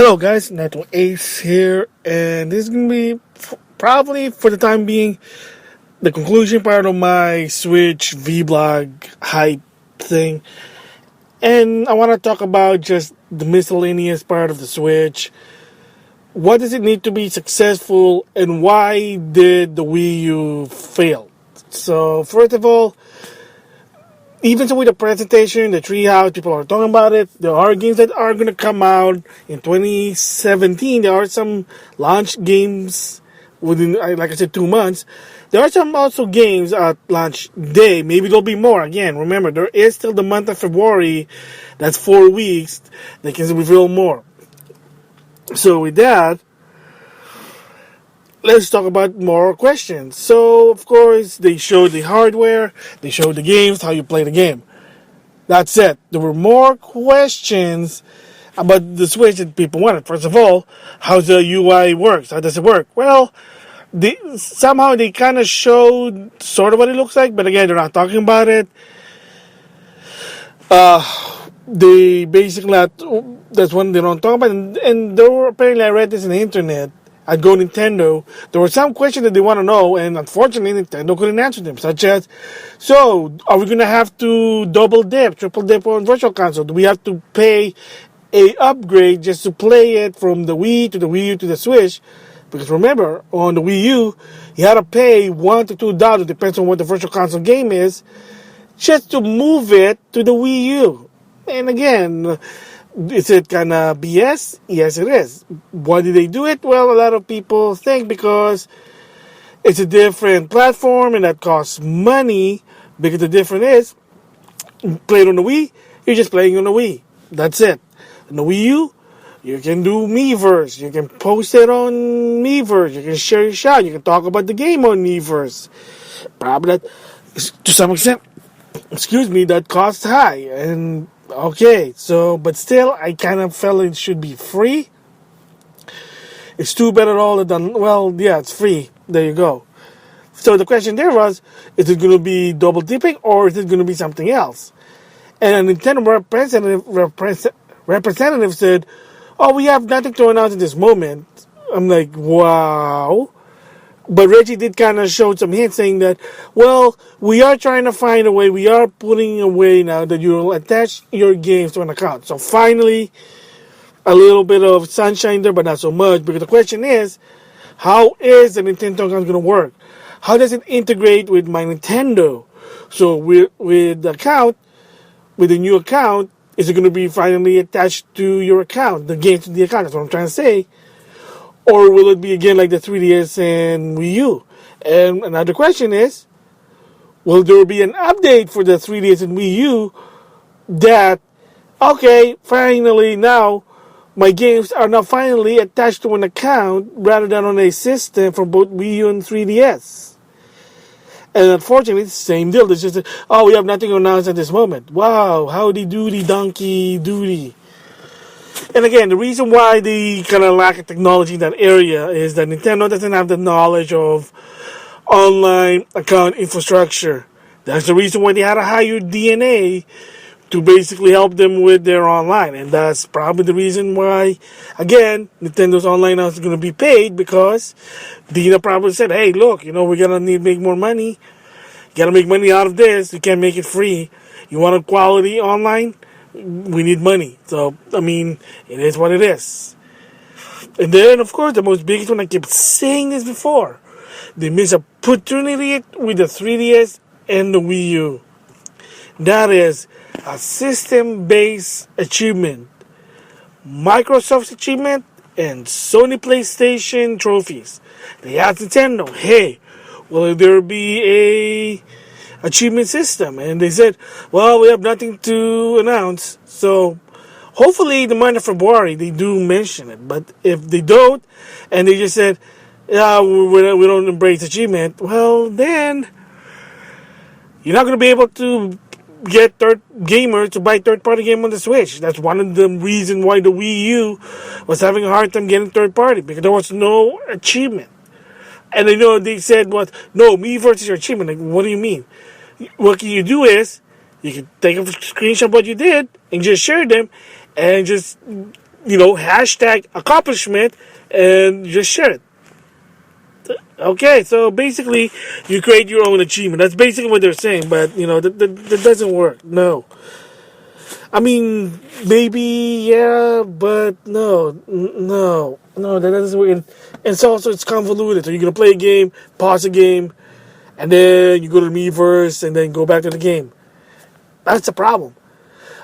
Hello guys, NautoAce here, and this is going to be probably for the time being the conclusion part of my Switch vlog hype thing. And I want to talk about just the miscellaneous part of the Switch. What does it need to be successful, and why did the Wii U fail? So first of all, even so with the presentation, the treehouse, people are talking about it. There are games that are going to come out in 2017. There are some launch games within, like I said, 2 months. There are some also games at launch day. Maybe there'll be more. Again, remember, there is still the month of February. That's 4 weeks. They can reveal more. So with that, let's talk about more questions. So, of course, they showed the hardware, they showed the games, how you play the game. That's it. There were more questions about the Switch that people wanted. First of all, how the UI works. How does it work? Well, somehow they kind of showed sort of what it looks like, but again, they're not talking about it. They basically, that's one they don't talk about. And there were, apparently, I read this on the internet. At Go Nintendo, there were some questions that they want to know, and unfortunately, Nintendo couldn't answer them, such as, so, are we going to have to double dip, triple dip on Virtual Console? Do we have to pay a upgrade just to play it from the Wii to the Wii U to the Switch? Because remember, on the Wii U, you had to pay $1 to $2, depends on what the Virtual Console game is, just to move it to the Wii U. And again, is it kind of BS? Yes, it is. Why did they do it? Well, a lot of people think because it's a different platform and that costs money. Because the difference is, play it on the Wii, you're just playing on the Wii. That's it. On the Wii U, you can do Miiverse. You can post it on Miiverse. You can share your shot. You can talk about the game on Miiverse. Probably that, to some extent, that costs high. And okay, so, but still, I kind of felt it should be free. It's too bad at all that, well, yeah, it's free. There you go. So the question there was, is it going to be double dipping or is it going to be something else? And a Nintendo representative said, oh, we have nothing to announce at this moment. I'm like, wow. But Reggie did kind of show some hints saying that, well, we are trying to find a way. We are putting a way now that you'll attach your games to an account. So finally, a little bit of sunshine there, but not so much. Because the question is, how is the Nintendo account going to work? How does it integrate with my Nintendo? So with the new account, is it going to be finally attached to your account, the game to the account? That's what I'm trying to say. Or will it be again like the 3DS and Wii U? And another question is, will there be an update for the 3DS and Wii U that, okay, finally now, my games are now finally attached to an account rather than on a system for both Wii U and 3DS? And unfortunately, it's the same deal. It's just, oh, we have nothing to announce at this moment. Wow, howdy doody donkey doody. And again, the reason why they kind of lack of technology in that area is that Nintendo doesn't have the knowledge of online account infrastructure. That's the reason why they had to hire DNA to basically help them with their online. And that's probably the reason why, again, Nintendo's online now is going to be paid, because Dina probably said, hey, look, we're going to need to make more money. You got to make money out of this. You can't make it free. You want a quality online? We need money. So, it is what it is. And then, of course, the most biggest one, I kept saying this before, they missed an opportunity with the 3DS and the Wii U. That is a system-based achievement. Microsoft's achievement and Sony PlayStation trophies. They asked Nintendo, hey, will there be a achievement system? And they said, well, we have nothing to announce. So hopefully the month of February they do mention it. But if they don't, and they just said, yeah, we don't embrace achievement, well, then you're not going to be able to get third gamers to buy third-party game on the Switch. That's one of the reasons why the Wii U was having a hard time getting third-party, because there was no achievement. And they said, what? No, Miiverse is your achievement. Like, what do you mean? What you do is, you can take a screenshot of what you did and just share them and just hashtag accomplishment and just share it. Okay, so basically, you create your own achievement. That's basically what they're saying, but that doesn't work. No, I mean maybe yeah, but no, that doesn't work. And it's convoluted. So you're gonna play a game, pause a game, and then you go to the Miiverse, and then go back to the game. That's the problem.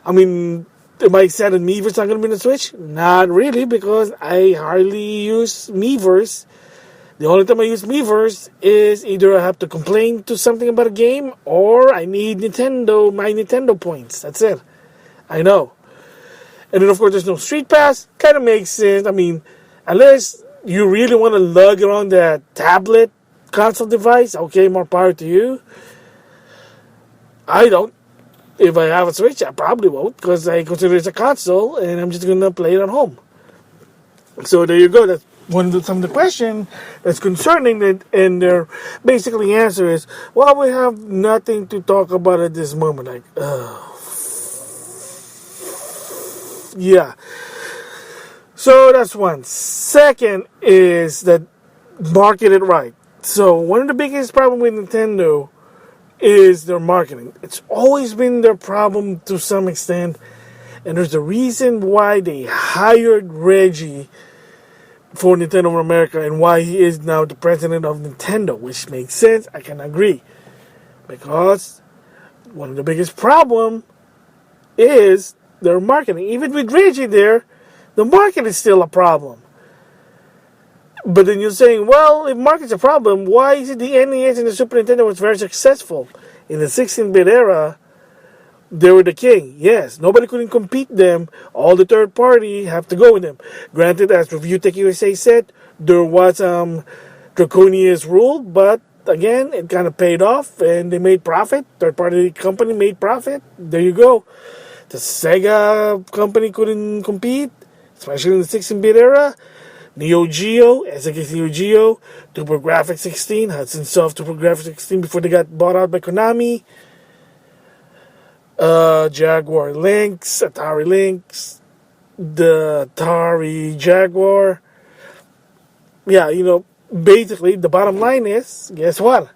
I mean, am I sad that Miiverse not gonna be on the Switch? Not really, because I hardly use Miiverse. The only time I use Miiverse is either I have to complain to something about a game or I need my Nintendo points. That's it. I know. And then, of course, there's no Street Pass. Kind of makes sense. I mean, unless you really want to lug around that tablet console device, okay, more power to you. I don't. If I have a Switch, I probably won't because I consider it a console and I'm just going to play it at home. So there you go. That's some of the question that's concerning it, and their basically answer is, well, we have nothing to talk about at this moment. Like, yeah. So that's one. Second is that market it right. So one of the biggest problems with Nintendo is their marketing. It's always been their problem to some extent, and there's a reason why they hired Reggie for Nintendo of America and why he is now the president of Nintendo, which makes sense. I can agree. Because one of the biggest problem is their marketing. Even with Reggie there, the market is still a problem. But then you're saying, well, if market's a problem, why is it the NES and the Super Nintendo was very successful? In the 16-bit era, they were the king. Yes, nobody couldn't compete them. All the third party have to go with them. Granted, as Review Tech USA said, there was draconian rule, but again, it kind of paid off and they made profit. Third party company made profit. There you go. The Sega company couldn't compete, especially in the 16-bit era. Neo Geo, SNK Neo Geo, TurboGrafx 16, Hudson Soft TurboGrafx 16 before they got bought out by Konami. Jaguar Lynx, Atari Lynx, the Atari Jaguar. Yeah, basically the bottom line is, guess what?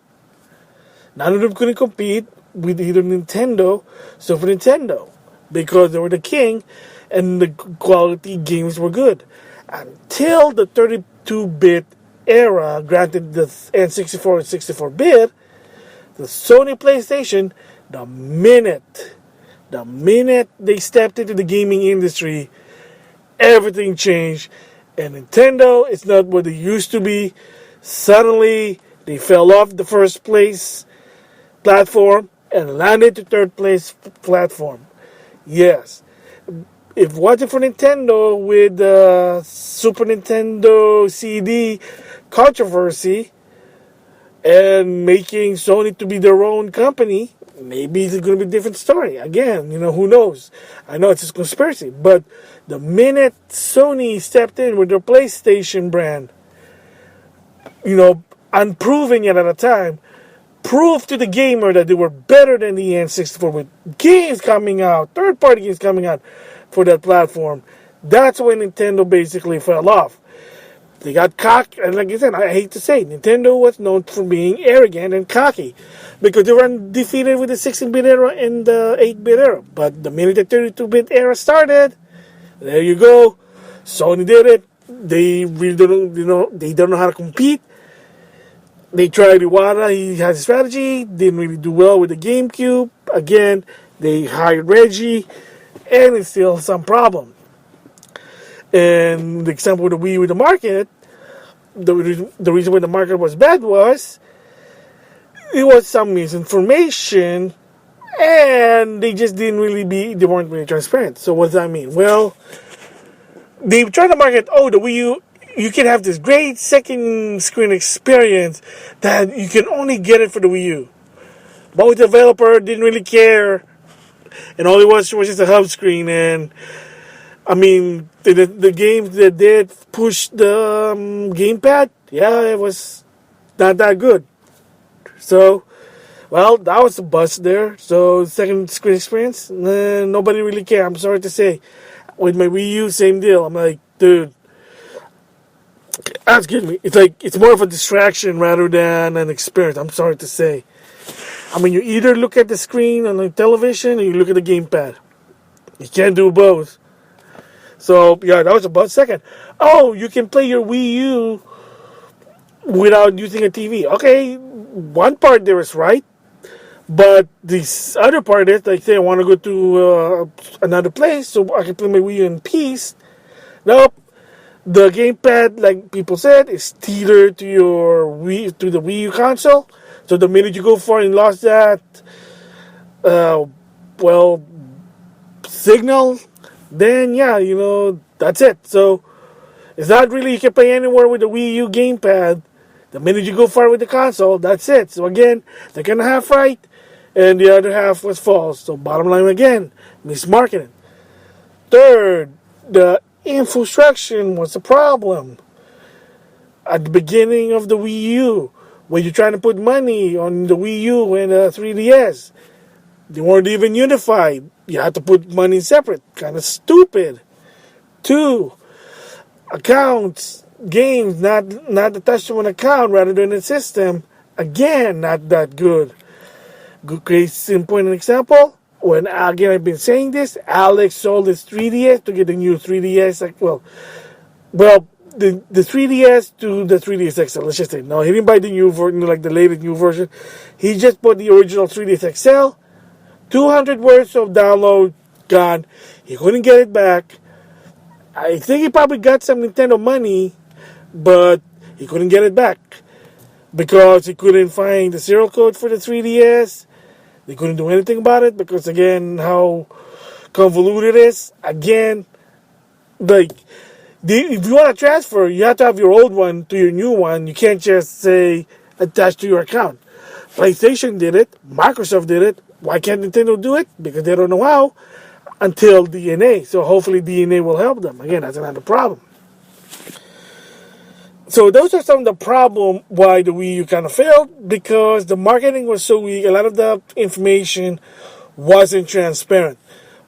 None of them couldn't compete with either Nintendo, Super Nintendo, because they were the king and the quality games were good. Until the 32-bit era, granted the N64 and 64-bit, the Sony PlayStation, the minute they stepped into the gaming industry, everything changed. And Nintendo is not what they used to be. Suddenly, they fell off the first place platform and landed to third place platform. Yes. If it wasn't for Nintendo with the Super Nintendo CD controversy and making Sony to be their own company, maybe it's going to be a different story. Again, who knows? I know it's a conspiracy, but the minute Sony stepped in with their PlayStation brand, unproven yet at a time, proved to the gamer that they were better than the N64 with games coming out, third-party games coming out for that platform. That's when Nintendo basically fell off. They got cocky, and like I said, I hate to say, Nintendo was known for being arrogant and cocky because they were undefeated with the 16-bit era and the 8-bit era. But the minute the 32-bit era started, there you go. Sony did it. They really don't know how to compete. They tried Iwata. He has a strategy. Didn't really do well with the GameCube. Again, they hired Reggie, and it's still some problem. And the example with the Wii with the market, the reason why the market was bad was it was some misinformation, and they weren't really transparent. So what does that mean? Well, they tried to market, the Wii U, you can have this great second screen experience that you can only get it for the Wii U. But the developer didn't really care, and all it was just a hub screen. And I mean, the games that did push the gamepad, it was not that good. So, well, that was a bust there. So, second screen experience, nobody really cared. I'm sorry to say. With my Wii U, same deal. I'm like, dude, excuse me. It's like it's more of a distraction rather than an experience. I'm sorry to say. I mean, you either look at the screen on the television or you look at the gamepad. You can't do both. So yeah, that was about second. Oh, you can play your Wii U without using a TV. Okay, one part there is right, but this other part is like, say I want to go to another place so I can play my Wii U in peace. Nope. The gamepad, like people said, is tethered to the Wii U console. So the minute you go for it and lost that, uh, well, signal, then yeah, that's it. So it's not really you can play anywhere with the Wii U gamepad. The minute you go far with the console, that's it. So again, they're gonna half right, and the other half was false. So bottom line again, mismarketing. Third, the infrastructure was a problem. At the beginning of the Wii U, when you're trying to put money on the Wii U and 3DS, they weren't even unified. You had to put money separate. Kind of stupid. Two, accounts, games not attached to an account rather than a system. Again, not that good. Good case in point and example. When again I've been saying this, Alex sold his 3DS to get the new 3DS. The 3DS to the 3DS XL. Let's just say no, he didn't buy the new version, like the latest new version. He just bought the original 3DS XL. 200 words of download gone. He couldn't get it back. I think he probably got some Nintendo money, but he couldn't get it back because he couldn't find the serial code for the 3DS. They couldn't do anything about it because, again, how convoluted it is. Again, like, if you want to transfer, you have to have your old one to your new one. You can't just say attach to your account. PlayStation did it. Microsoft did it. Why can't Nintendo do it? Because they don't know how until DNA. So hopefully DNA will help them. Again, that's another problem. So those are some of the problem why the Wii U kind of failed, because the marketing was so weak. A lot of the information wasn't transparent.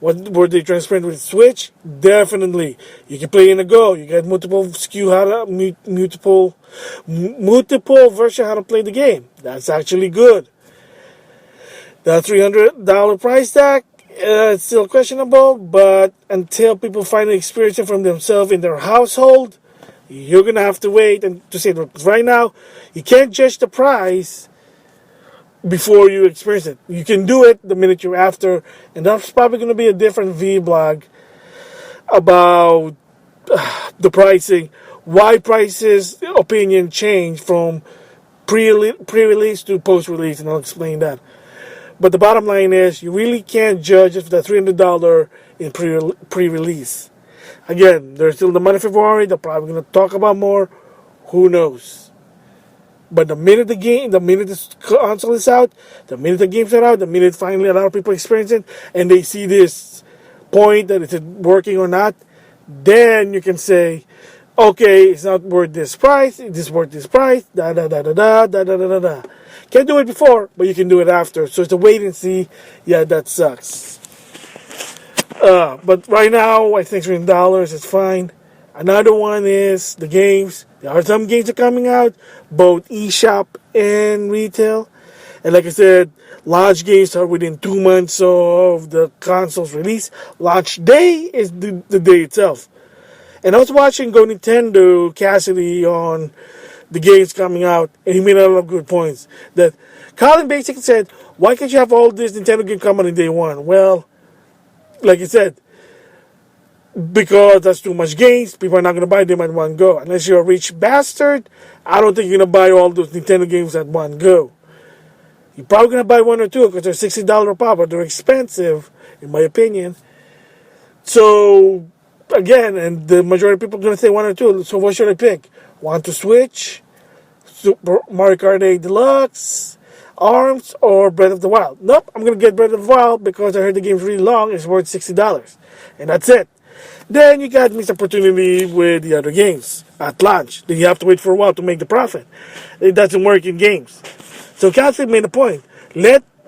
Were they transparent with Switch? Definitely. You can play in a Go. You get multiple version how to play the game. That's actually good. The $300 price tag, it's still questionable, but until people finally experience it from themselves in their household, you're going to have to wait and to say that right now, you can't judge the price before you experience it. You can do it the minute you're after, and that's probably going to be a different vlog about the pricing, why prices opinion change from pre-release to post-release, and I'll explain that. But the bottom line is, you really can't judge if the $300 in pre-release. Again, there's still the money February. They're probably going to talk about more. Who knows? But the minute the console is out, the minute the games are out, the minute finally a lot of people experience it, and they see this point that is it working or not, then you can say, okay, it's not worth this price. It's worth this price. Da da da da da da da da da. Can't do it before, but you can do it after. So it's a wait and see. Yeah, that sucks. But right now, I think $3 is fine. Another one is the games. There are some games that are coming out, both eShop and retail. And like I said, launch games are within 2 months of the console's release. Launch day is the day itself. And I was watching Go Nintendo Cassidy on the games coming out, and he made a lot of good points. That Colin basically said, why can't you have all this Nintendo game come out in day one? Well, like I said, because that's too much games, people are not going to buy them at one go. Unless you're a rich bastard, I don't think you're going to buy all those Nintendo games at one go. You're probably going to buy one or two because they're $60 pop, but they're expensive, in my opinion. So, again, and the majority of people are going to say one or two. So what should I pick? Want to Switch, Super Mario Kart 8 Deluxe, ARMS, or Breath of the Wild? Nope, I'm going to get Breath of the Wild because I heard the game's really long. It's worth $60. And that's it. Then you got missed opportunity with the other games at launch. Then you have to wait for a while to make the profit. It doesn't work in games. So Catholic made a point.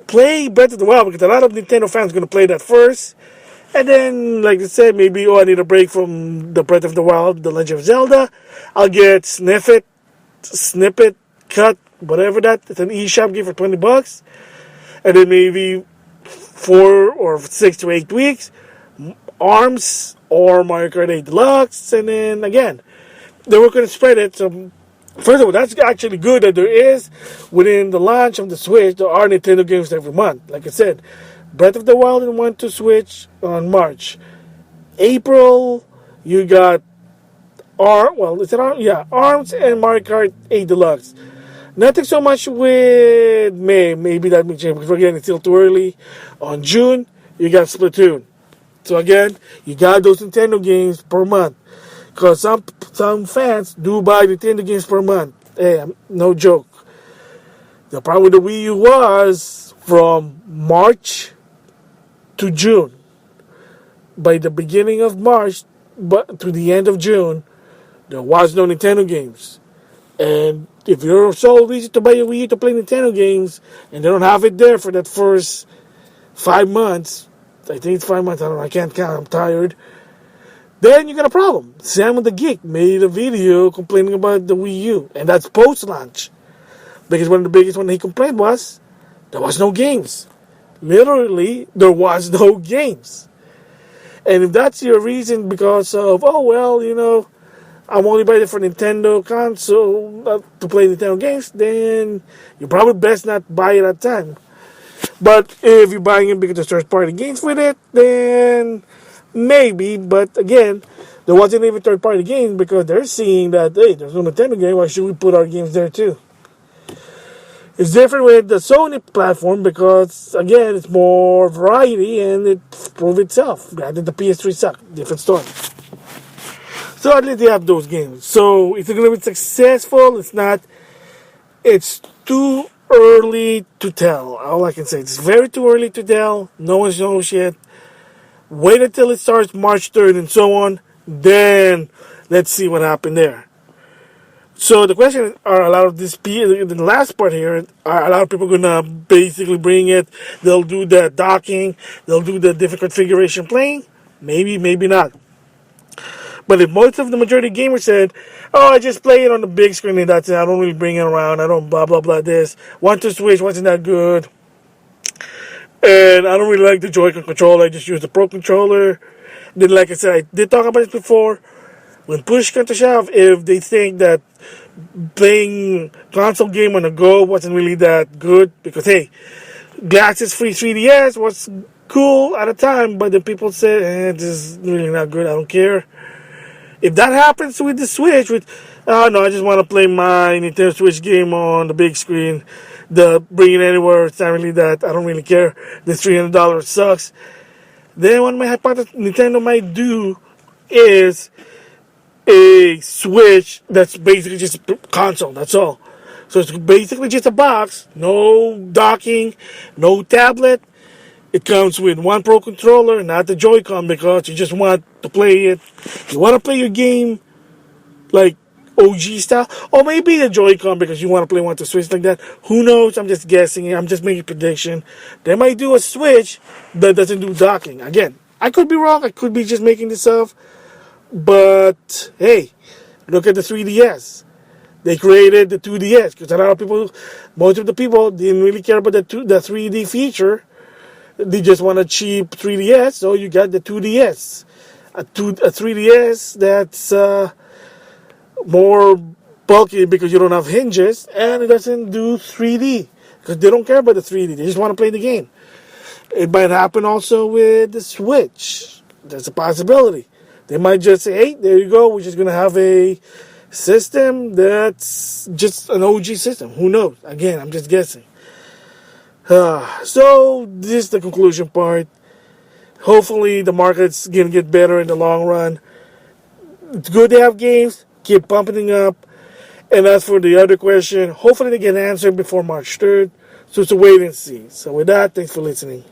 Play Breath of the Wild because a lot of Nintendo fans are going to play that first. And then, like I said, maybe, I need a break from the Breath of the Wild, The Legend of Zelda. I'll get Snippet, Cut, whatever that. It's an eShop gift for $20. And then maybe 4 or 6 to 8 weeks, ARMS or Mario Kart 8 Deluxe. And then again, they were going to spread it. So, first of all, that's actually good that there is, within the launch of the Switch, there are Nintendo games every month. Like I said, Breath of the Wild went to Switch on March. April, you got ARMS and Mario Kart 8 Deluxe. Nothing so much with May. Maybe that may change because again, it's still too early. On June, you got Splatoon. So again, you got those Nintendo games per month. Because some fans do buy Nintendo games per month. Hey, no joke. The problem with the Wii U was from March to June. By the beginning of March, but to the end of June, there was no Nintendo games. And if you're so easy to buy a Wii U to play Nintendo games, and they don't have it there for that first 5 months, I think it's 5 months, I don't know, I can't count, I'm tired, then you got a problem. Sam the Geek made a video complaining about the Wii U, and that's post-launch. Because one of the biggest one he complained was, there was no games. Literally, there was no games. And if that's your reason because of, I'm only buying it for Nintendo console to play Nintendo games, then you probably best not buy it at that time. But if you're buying it because there's third-party games with it, then maybe. But again, there wasn't even third-party games because they're seeing that, hey, there's no Nintendo game, why should we put our games there too? It's different with the Sony platform because, again, it's more variety and it proved itself. Granted, the PS3 sucked. Different story. So at least they have those games. So if it's going to be successful, it's not. It's too early to tell. All I can say, it's very too early to tell. No one knows yet. Wait until it starts March 3rd and so on. Then let's see what happened there. So the question is, are a lot of this, the last part here, are a lot of people going to basically bring it? They'll do the docking. They'll do the different configuration playing. Maybe, maybe not. But if most of the majority of gamers said, I just play it on the big screen and that's it. I don't really bring it around. I don't blah, blah, blah this. Want to Switch wasn't that good. And I don't really like the Joy-Con controller. I just use the Pro controller. Then, like I said, I did talk about this before. When push comes to shove, if they think that playing console game on the go wasn't really that good, because hey, glasses-free 3DS was cool at the time, but then people said, this is really not good, I don't care. If that happens with the Switch, I just want to play my Nintendo Switch game on the big screen, bring it anywhere, it's not really that, I don't really care, this $300 sucks, then what my hypothesis Nintendo might do is a Switch that's basically just a console, that's all. So it's basically just a box, no docking, no tablet. It comes with one Pro controller, not the Joy-Con, because you just want to play it. You want to play your game like OG style, or maybe the Joy-Con because you want to play one to Switch like that. Who knows? I'm just guessing. I'm just making a prediction. They might do a Switch that doesn't do docking. Again, I could be wrong. I could be just making this up. But hey, look at the 3DS. They created the 2DS because a lot of people, most of the people didn't really care about the 3D feature. They just want a cheap 3DS, so you got the 2DS. A 3DS that's more bulky because you don't have hinges, and it doesn't do 3D because they don't care about the 3D. They just want to play the game. It might happen also with the Switch. There's a possibility. They might just say, hey, there you go. We're just going to have a system that's just an OG system. Who knows? Again, I'm just guessing. So, this is the conclusion part. Hopefully, the market's going to get better in the long run. It's good to have games. Keep pumping up. And as for the other question, hopefully they get answered before March 3rd. So, it's a wait and see. So, with that, thanks for listening.